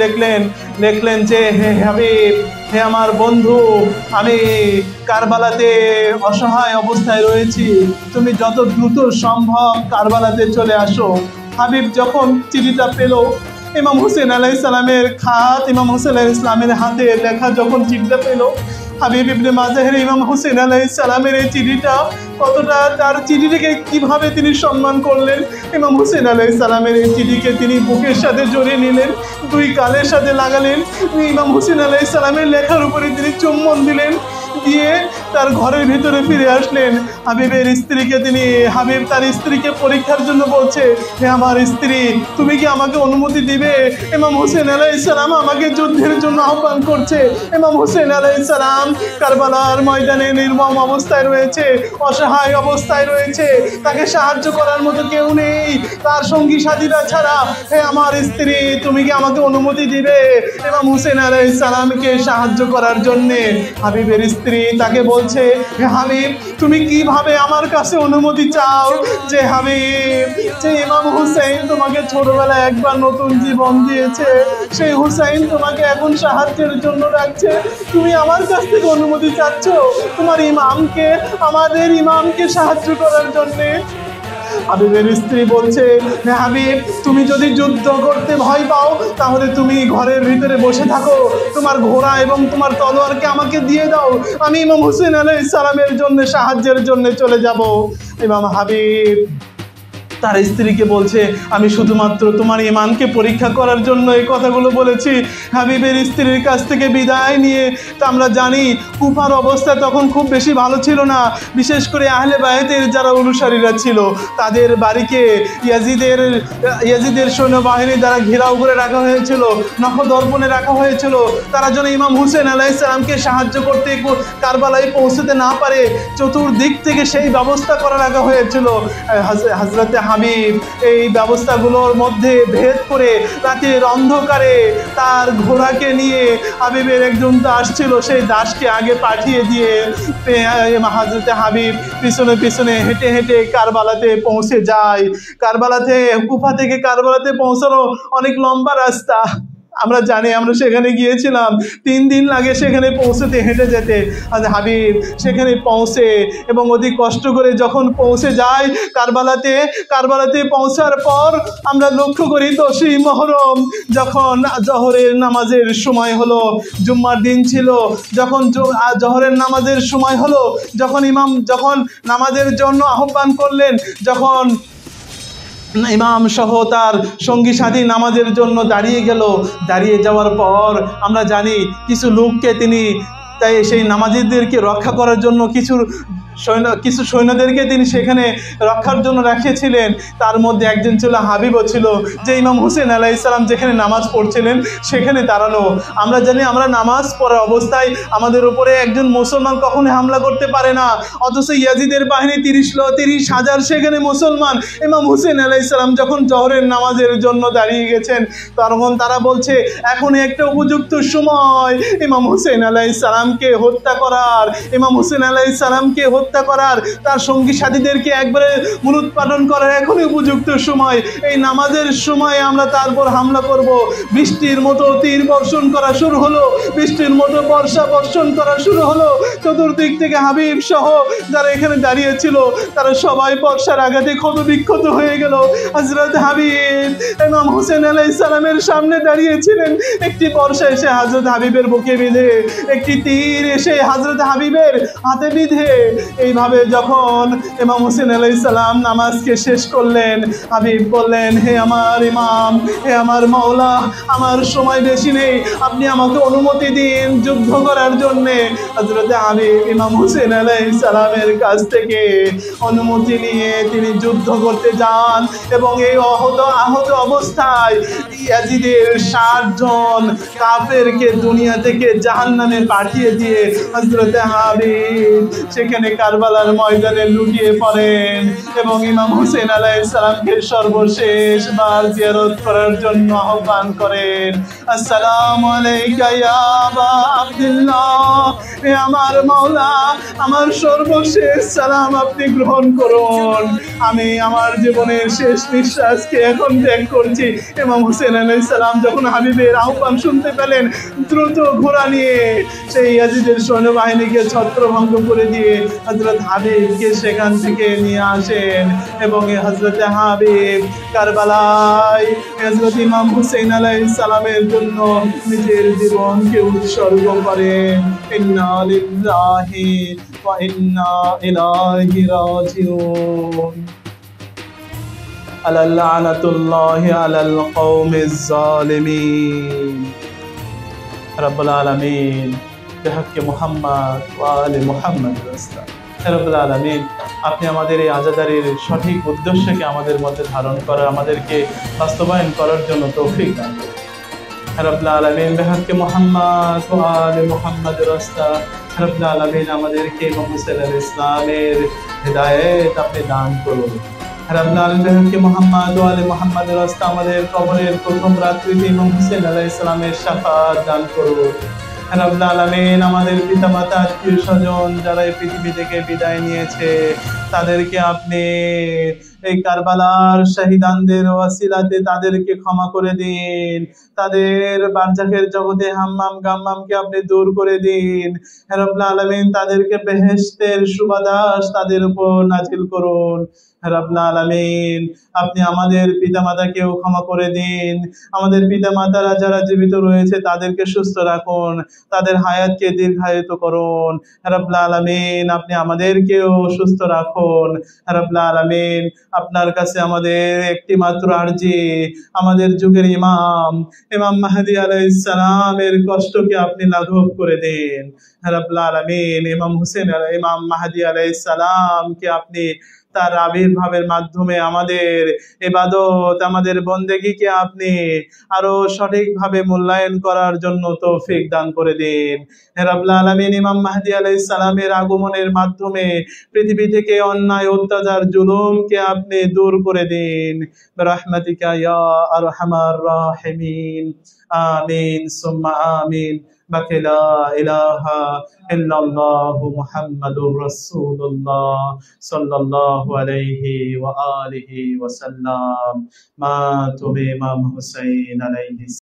লিখলেন যে হে হাবিব, হে আমার বন্ধু, আমি কারবালাতে অসহায় অবস্থায় রয়েছি, তুমি যত দ্রুত সম্ভব কারবালাতে চলে আসো। হাবিব যখন চিঠিটা পেল, ইমাম হুসেন আলাইহিস সালামের খাত, ইমাম হুসেন আলাইহিস সালামের হাতে লেখা যখন চিঠিটা পেল, হাবিব ইবনে মাজাহির ইমাম হুসেন আলাইহিস সালামের এই চিঠিটা কতটা, তার চিঠিটাকে কিভাবে তিনি সম্মান করলেন। ইমাম হুসেন আলাইহিস সালামের এই চিঠিকে তিনি বুকের সাথে জড়িয়ে নিলেন, দুই গালের সাথে লাগালেন, ইমাম হুসেন আলাইহিস সালামের লেখার উপরে তিনি চুম্বন দিলেন, দিয়ে তার ঘরের ভিতরে ফিরে আসলেন। হাবিবের স্ত্রীকে হাবিব তার স্ত্রীকে পরীক্ষার জন্য বলছে, হে আমার স্ত্রী, তুমি কি আমাকে অনুমতি দিবে? ইমাম হুসেন আলাইহিস সালাম আমাকে যুদ্ধের জন্য আহ্বান করছে। ইমাম হুসেন আলাইহিস সালাম কারবালার ময়দানে নির্মম অবস্থায় রয়েছে, অসহায় অবস্থায় রয়েছে, তাকে সাহায্য করার মতো কেউ নেই তার সঙ্গী সাথীরা ছাড়া। হে আমার স্ত্রী, তুমি কি আমাকে অনুমতি দিবে ইমাম হুসেন আলাইহিস সালামকে সাহায্য করার জন্যে? হাবিবের স্ত্রী তাকে বলছে, হে হাবিব, তুমি কিভাবে আমার কাছে অনুমতি চাও? যে হাবিব, যে ইমাম হুসাইন তোমাকে ছোটবেলায় একবার নতুন জীবন দিয়েছে, সেই হুসাইন তোমাকে এখন সাহায্যের জন্য ডাকছে, তুমি আমার কাছ থেকে অনুমতি চাচ্ছ তোমার ইমামকে, আমাদের ইমামকে সাহায্য করার জন্যে? হাবিবের স্ত্রী বলছে, হে হাবিব, তুমি যদি যুদ্ধ করতে ভয় পাও তাহলে তুমি ঘরের ভিতরে বসে থাকো, তোমার ঘোড়া এবং তোমার তলোয়ারকে আমাকে দিয়ে দাও, আমি ইমাম হুসেন আলাইহিস সালামের জন্য সাহায্যের জন্য চলে যাব। ইমাম হাবিব তার স্ত্রীকে বলছে, আমি শুধুমাত্র তোমার ঈমানকে পরীক্ষা করার জন্য এই কথাগুলো বলেছি। হাবিবের স্ত্রীর কাছ থেকে বিদায় নিয়ে, তা আমরা জানি কুফার অবস্থা তখন খুব বেশি ভালো ছিল না, বিশেষ করে আহলে বায়তের যারা অনুসারীরা ছিল তাদের বাড়িকে ইয়াজিদের সৈন্যবাহিনী দ্বারা ঘেরাও করে রাখা হয়েছিল, নখদর্পণে রাখা হয়েছিল। তারা যেন ইমাম হুসেন আলাইহিস সালামকে সাহায্য করতে কারবালায় পৌঁছতে না পারে, চতুর্দিক থেকে সেই ব্যবস্থা করে রাখা হয়েছিল। হযরতে হাবিব এই ব্যবস্থাগুলোর মধ্যে ভেদ করে রাতের অন্ধকারে তার ঘোড়াকে নিয়ে, হাবিবের একজন দাস ছিল, সেই দাসকে আগে পাঠিয়ে দিয়ে হযরতে হাবিব পিছনে পিছনে হেঁটে হেঁটে কারবালাতে পৌঁছে যায়। কারবালাতে, কুফা থেকে কারবালাতে পৌঁছানো অনেক লম্বা রাস্তা, আমরা জানি, আমরা সেখানে গিয়েছিলাম, 3 দিন লাগে সেখানে পৌঁছতে, হেঁটে যেতে। আর হাবিব সেখানে পৌঁছে এবং অধিক কষ্ট করে যখন পৌঁছে যায় কারবালাতে পৌঁছার পর আমরা লক্ষ্য করি 10ই মুহররম, যখন জোহরের নামাজের সময় হলো, জুম্মার দিন ছিল, যখন জোহরের নামাজের সময় হলো, যখন ইমাম যখন নামাজের জন্য আহ্বান করলেন, যখন ইমাম সহ তার সঙ্গী সাথী নামাজের জন্য দাঁড়িয়ে গেল, দাঁড়িয়ে যাওয়ার পর আমরা জানি কিছু লোককে তিনি, তাই সেই নামাজীদেরকে রক্ষা করার জন্য কিছু সৈন্যদেরকে তিনি সেখানে রক্ষার জন্য রাখিয়েছিলেন। তার মধ্যে একজন ছিল, হাবিবও ছিল, যে ইমাম হুসেন আলাইহিস সালাম যেখানে নামাজ পড়ছিলেন সেখানে দাঁড়ানো। আমরা জানি আমরা নামাজ পড়া অবস্থায় আমাদের উপরে একজন মুসলমান কখনো হামলা করতে পারে না, অথচ ইয়াজিদের বাহিনী 30,000 সেখানে মুসলমান। ইমাম হুসেন আলাইহিস সালাম যখন জোহরের নামাজের জন্য দাঁড়িয়ে গেছেন, তখন তারা বলছে এখনই একটা উপযুক্ত সময় ইমাম হুসেন আলাইহিস সালামকে হত্যা করার, ইমাম হুসেন আলাইহিস সালামকে হত্যা করার, তার সঙ্গী সাথীদেরকে একবারে মূলোৎপাটন করার এখনই উপযুক্ত সময়। এই নামাজের সময় আমরা তারপর হামলা করব। বৃষ্টির মতো তীর বর্ষণ করা শুরু হলো, বৃষ্টির মতো বর্ষা বর্ষণ করা শুরু হলো। চতুর্দিক থেকে হাবিব সহ যারা এখানে দাঁড়িয়ে ছিল তারা সবাই বর্ষার আঘাতে ক্ষত বিক্ষত হয়ে গেল। হযরত হাবিব ইমাম হুসেন আলাইহিস সালামের সামনে দাঁড়িয়েছিলেন, একটি বর্ষা এসে হযরত হাবিবের বুকে বিঁধে, একটি তীর এসে হযরত হাবিবের হাতে বিঁধে, এইভাবে যখন ইমাম হুসেন আলাইহিস সালাম নামাজকে শেষ করলেন, হাবিব বললেন, হে আমার ইমাম, হে আমার মাওলা, আমার সময় বেশি নেই, আপনি আমাকে অনুমতি দিন যুদ্ধ করার জন্যে। হযরত হাবিব ইমাম হুসেন আলাইহিস সালামের কাছ থেকে অনুমতি নিয়ে তিনি যুদ্ধ করতে যান এবং এই আহত অবস্থায় ইয়াজিদের 60 জন কাফেরকে দুনিয়া থেকে জাহান্নামে পাঠিয়ে দিয়ে হযরত হাবিব সেখানে কারবালার ময়দানে লুটিয়ে পড়েন এবং ইমাম হুসেন আলাইহিস সালামকে সর্বশেষ বার জিয়ারত করার জন্য আহ্বান করেন। আসসালামু আলাইকা ইয়া আবা আব্দুল্লাহ, হে আমার মাওলা, আমার সর্বশেষ সালাম আপনি গ্রহণ করুন, আমি আমার জীবনের শেষ নিঃশ্বাসকে এখন ত্যাগ করছি। ইমাম হুসেন আলাইহিস সালাম যখন হাবিবের আহ্বান শুনতে পেলেন, দ্রুত ঘোড়া নিয়ে সেই ইয়াজিদের সৈন্যবাহিনীকে ছত্রভঙ্গ করে দিয়ে হযরত হাবিবকে সেখান থেকে নিয়ে আসেন এবং হযরত হাবিব কারবালায় হযরত ইমাম হুসেন আলাইহিস সালামের জন্য নিজের জীবনকে উৎসর্গ করেন। ইন্না লিল্লাহি ওয়া ইন্না ইলাইহি রাজিউন। আলা লানাতুল্লাহি আলাল কওমিজ জালিমিন। রব্বুল আলামিন বিহাক্কি মুহাম্মদ ওয়া আলি মুহাম্মদ রাসূলুল্লাহ। রব্বুল আলামিন, আপনি আমাদের এই আযাদারির সঠিক উদ্দেশ্যকে আমাদের মধ্যে ধারণ করার, আমাদেরকে বাস্তবায়ন করার জন্য তৌফিক দান করুন। রব্বুল আলামিন বিহাক্কি মুহাম্মদ ওয়া আলি মুহাম্মদ রাসূলুল্লাহ। রব্বুল আলামিন, আমাদেরকে ইমাম হুসাইন আলাইহিস সালামের হিদায়াত আপনি দান করুন। রব্বুল আলামিন বিহাক্কি মুহাম্মদ ওয়া আলি মুহাম্মদ রাসূলুল্লাহ, আমাদের কবরের প্রথম রাত্রিতে ইমাম হুসাইন আলাইহিস সালামের শাফাআত দান করুন। রব্বুল আলামিন, আমাদের পিতামাতা, আত্মীয় স্বজন যারা এই পৃথিবী থেকে বিদায় নিয়েছে তাদেরকে আপনি এই কারবালার শহীদানদের ওয়াসিলাতে তাদেরকে ক্ষমা করে দিন, তাদের বারজাখের জগতে হাম্মাম গাম্মামকে আপনি দূর করে দিন। রব্বুল আলামিন, তাদেরকে বেহেশতের সুবাতাস তাদের উপর নাজিল করুন। রব্বুল আলামিন আপনি আমাদের পিতামাতাকেও ক্ষমা করে দিন। আমাদের পিতামাতারা যারা জীবিত রয়েছে তাদেরকে সুস্থ রাখুন, তাদের হায়াতকে দীর্ঘায়িত করুন। রব্বুল আলামিন আপনি আমাদেরকেও সুস্থ রাখুন। রব্বুল আলামিন আপনার কাছে আমাদের একটি মাত্র আরজি, আমাদের যুগের ইমাম মাহদী আলাইহিস সালামের কষ্টকে আপনি লাঘব করে দিন। রব্বুল আলামিন ইমাম মাহদী আলাইহিস সালামকে আপনি তার আবির্ভাবের মাধ্যমে আমাদের ইবাদত, আমাদের বন্দেগীকে আপনি আরো সঠিকভাবে মূল্যায়ন করার জন্য তৌফিক দান করে দিন। রব্বুল আলামিন ইমাম মাহদী আলাইহিস সালামের আগমনের মাধ্যমে পৃথিবী থেকে অন্যায়, অত্যাচার, জুলুমকে আপনি দূর করে দিন। বিরহমাতিকা ইয়া আরহামার রাহিমিন। আমিন সুম্মা আমিন। বাকি লা ইলাহা ইল্লাল্লাহু মুহাম্মাদুর রাসূলুল্লাহ সাল্লাল্লাহু আলাইহি ওয়া আলিহি ওয়া সাল্লাম। মাতুম ইমাম হুসাইন আলাইহিস